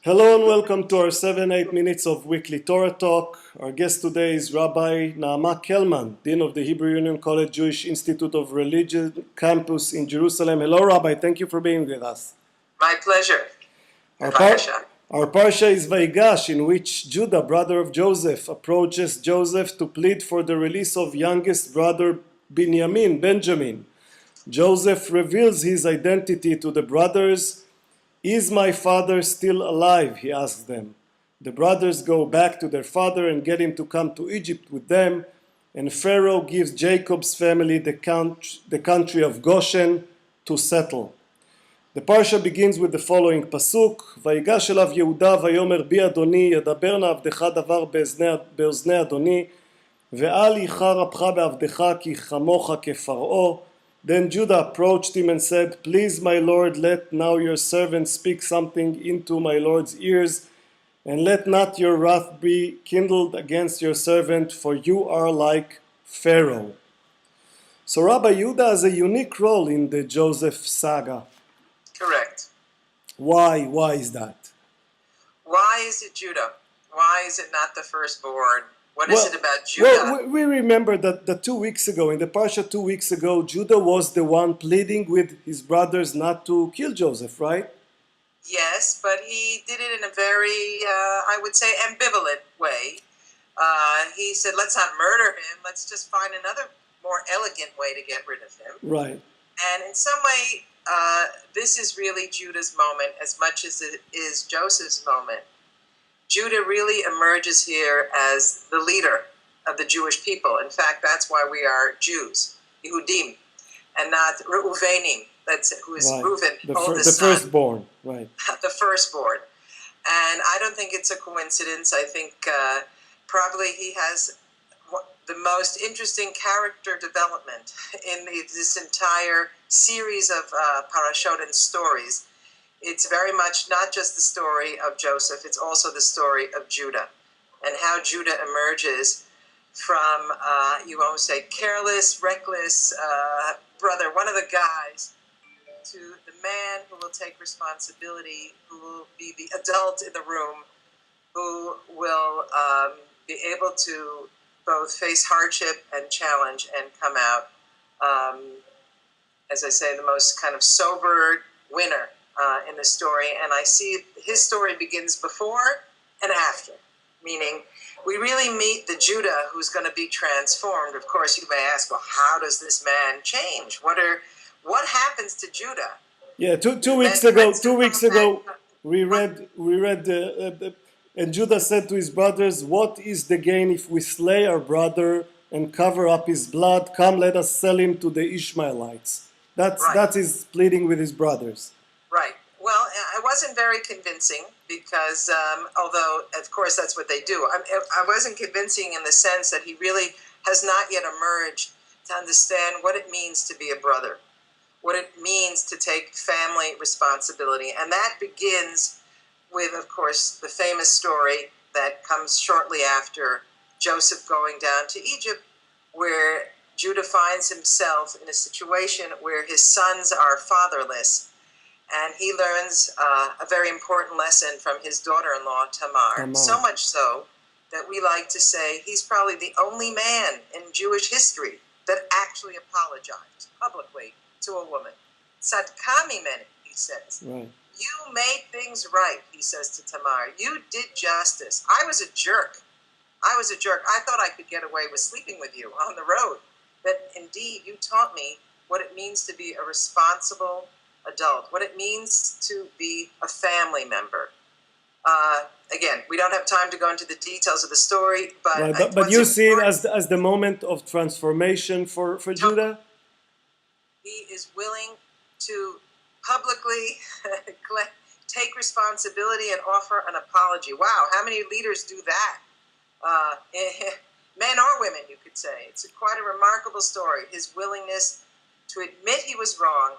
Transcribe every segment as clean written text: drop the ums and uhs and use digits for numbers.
Hello and welcome to our 7-8 minutes of weekly Torah talk. Our guest today is Rabbi Naama Kelman, Dean of the Hebrew Union College Jewish Institute of Religion campus in Jerusalem. Hello, Rabbi. Thank you for being with us. My pleasure. Our parsha is Vayigash, in which Judah, brother of Joseph, approaches Joseph to plead for the release of youngest brother Benjamin. Joseph reveals his identity to the brothers. Is my father still alive? He asks them. The brothers go back to their father and get him to come to Egypt with them, and Pharaoh gives Jacob's family the country of Goshen to settle. The parsha begins with the following pasuk: Vayigash elav Yehuda vayomer bi Adoni yadaber na avdecha davar beoznei Adoni ve'al yichar apcha be'avdecha ki chamocha keFar'o. Then Judah approached him and said, Please, my Lord, let now your servant speak something into my Lord's ears, and let not your wrath be kindled against your servant, for you are like Pharaoh. So Rabbi Judah has a unique role in the Joseph saga. Correct. Why is that? Why is it Judah? Why is it not the firstborn? What is it about Judah? Well, we remember that 2 weeks ago, in the Parsha 2 weeks ago, Judah was the one pleading with his brothers not to kill Joseph, right? Yes, but he did it in a very, I would say, ambivalent way. He said, let's not murder him, let's just find another more elegant way to get rid of him. Right. And in some way, this is really Judah's moment as much as it is Joseph's moment. Judah really emerges here as the leader of the Jewish people. In fact, that's why we are Jews, Yehudim, and not Reuvenim, who is right. Reuven, oldest son. The firstborn, right. The firstborn. And I don't think it's a coincidence. I think probably he has the most interesting character development in this entire series of parashot and stories. It's very much not just the story of Joseph, it's also the story of Judah and how Judah emerges from, you won't say careless, reckless brother, one of the guys, to the man who will take responsibility, who will be the adult in the room, who will be able to both face hardship and challenge and come out, as I say, the most kind of sober winner in the story. And I see his story begins before and after, meaning we really meet the Judah who's going to be transformed. Of course, you may ask, well, how does this man change? What happens to Judah? Yeah, two weeks ago, we read, and Judah said to his brothers, what is the gain if we slay our brother and cover up his blood? Come, let us sell him to the Ishmaelites. That's his pleading with his brothers. Right. Well, it wasn't very convincing because, although, of course, that's what they do. I wasn't convincing in the sense that he really has not yet emerged to understand what it means to be a brother, what it means to take family responsibility. And that begins with, of course, the famous story that comes shortly after Joseph going down to Egypt, where Judah finds himself in a situation where his sons are fatherless. And he learns a very important lesson from his daughter-in-law, Tamar. So much so that we like to say he's probably the only man in Jewish history that actually apologized publicly to a woman. Tzadkami meni, he says. Right. You made things right, he says to Tamar. You did justice. I was a jerk. I thought I could get away with sleeping with you on the road. But indeed, you taught me what it means to be a responsible adult, what it means to be a family member. Again, we don't have time to go into the details of the story, but right, but you see it as the moment of transformation for Judah? He is willing to publicly take responsibility and offer an apology. Wow, how many leaders do that? Men or women, you could say. It's quite a remarkable story, his willingness to admit he was wrong.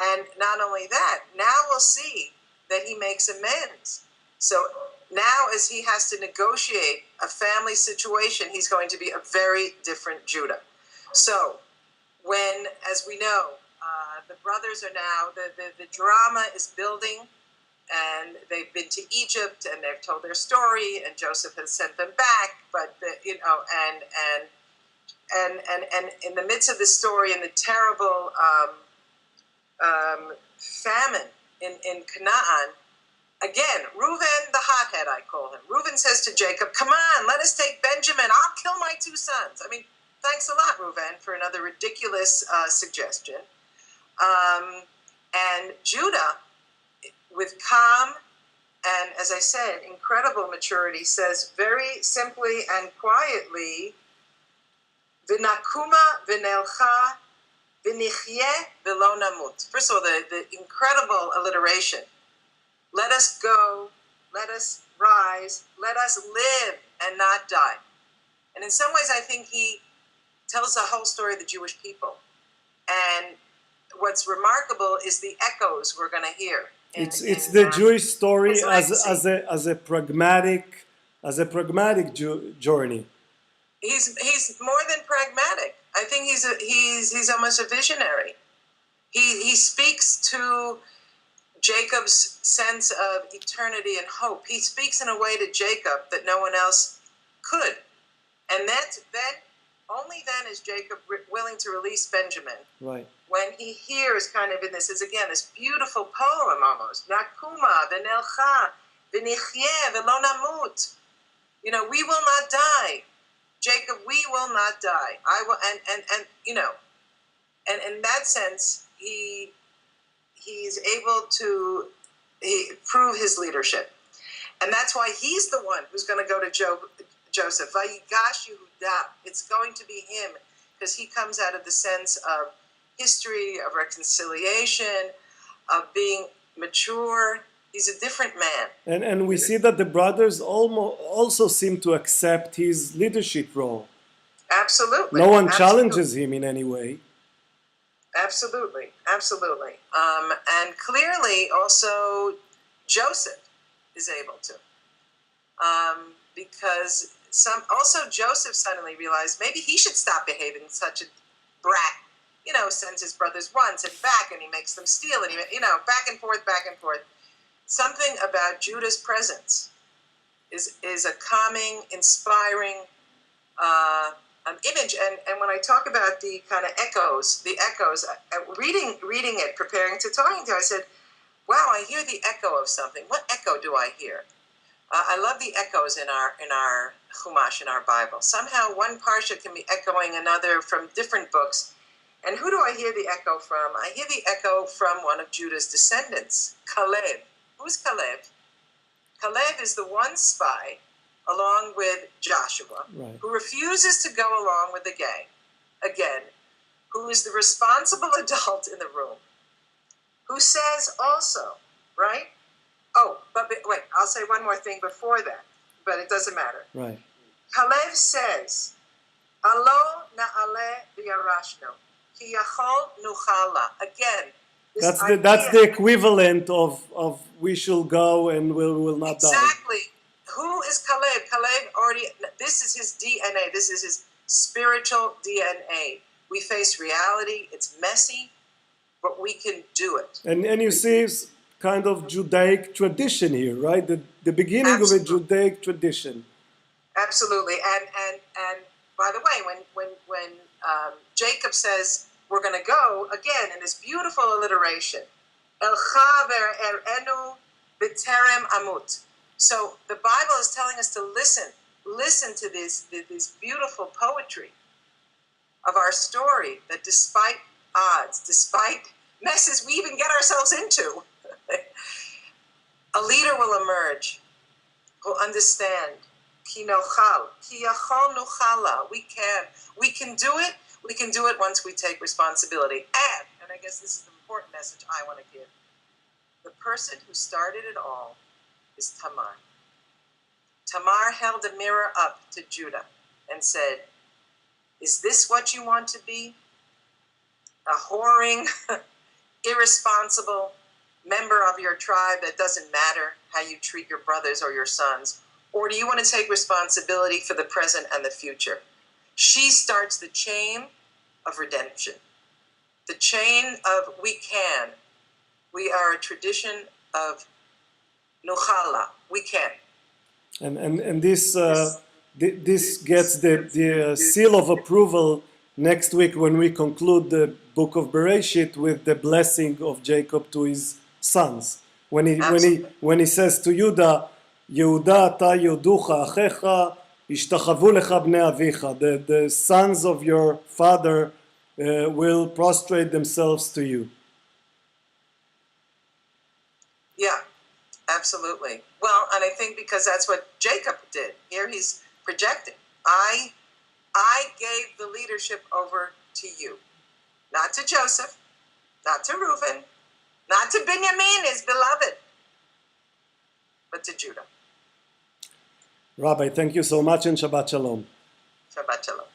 And not only that, now we'll see that he makes amends. So now as he has to negotiate a family situation, he's going to be a very different Judah. So when, as we know, the brothers are now, the drama is building, and they've been to Egypt, and they've told their story, and Joseph has sent them back. But and in the midst of the story, in the terrible famine in Canaan, again, Reuben, the hothead, I call him. Reuben says to Jacob, "Come on, let us take Benjamin. I'll kill my 2 sons." I mean, thanks a lot, Reuben, for another ridiculous suggestion. And Judah, with calm and, as I said, incredible maturity, says very simply and quietly, "V'nakuma v'nelcha v'nichyeh v'lo namut." First of all, the incredible alliteration. Let us go, let us rise, let us live and not die. And in some ways, I think he tells the whole story of the Jewish people. And what's remarkable is the echoes we're going to hear. It's the Jewish story as a pragmatic journey. He's more than pragmatic. I think he's almost a visionary. He speaks to Jacob's sense of eternity and hope. He speaks in a way to Jacob that no one else could. And then only then is Jacob willing to release Benjamin. Right. When he hears kind of in this, is again this beautiful poem almost. Nakuma v'nelcha v'nichyeh v'lo namut. We will not die. Jacob, we will not die. I will, and in that sense, he's able to prove his leadership. And that's why he's the one who's going to go to Joseph. Vayigash Yehuda. It's going to be him, because he comes out of the sense of history, of reconciliation, of being mature. He's a different man. And we see that the brothers also seem to accept his leadership role. Absolutely. No one challenges him in any way. Absolutely. And clearly also Joseph is able to. Because Joseph suddenly realized maybe he should stop behaving such a brat. Sends his brothers once and back, and he makes them steal, and back and forth. Something about Judah's presence is a calming, inspiring image. And when I talk about the kind of echoes, reading it, preparing to talking to, I said, wow, I hear the echo of something. What echo do I hear? I love the echoes in our Chumash, in our Bible. Somehow one parsha can be echoing another from different books. And who do I hear the echo from? I hear the echo from one of Judah's descendants, Caleb. Who's Caleb? Caleb is the one spy, along with Joshua, right, who refuses to go along with the gang, again, who is the responsible adult in the room, who says also, right? Oh, but wait, I'll say one more thing before that, but it doesn't matter. Right. Caleb says, Alo na'ale v'yarashno, ki yachol nuchala. Again, that's the equivalent of we shall go and we will not die. Exactly. Who is Caleb? Caleb already, this is his DNA. This is his spiritual DNA. We face reality. It's messy, but we can do it. And you see kind of Judaic tradition here, right? The beginning of a Judaic tradition. Absolutely. And by the way, when Jacob says we're going to go, again, in this beautiful alliteration, Elcha ver'erenu b'terem amut. So the Bible is telling us to listen to this beautiful poetry of our story, that despite odds, despite messes we even get ourselves into, a leader will emerge, will understand. Ki nochal, ki yachol nuchala. We can do it. We can do it once we take responsibility. And I guess this is the important message I want to give. The person who started it all is Tamar. Tamar held a mirror up to Judah and said, is this what you want to be? A whoring, irresponsible member of your tribe that doesn't matter how you treat your brothers or your sons? Or do you want to take responsibility for the present and the future? She starts the chain of redemption. The chain of we can. We are a tradition of Nuchala, we can. And this gets the seal of approval next week when we conclude the book of Bereshit with the blessing of Jacob to his sons. When he says to Judah, Yehuda ata yoducha achecha ishtachavu lecha bnei avicha, the sons of your father will prostrate themselves to you. Yeah, absolutely. Well, and I think because that's what Jacob did. Here he's projecting. I gave the leadership over to you. Not to Joseph, not to Reuben, not to Benjamin, his beloved, but to Judah. Rabbi, thank you so much and Shabbat Shalom. Shabbat Shalom.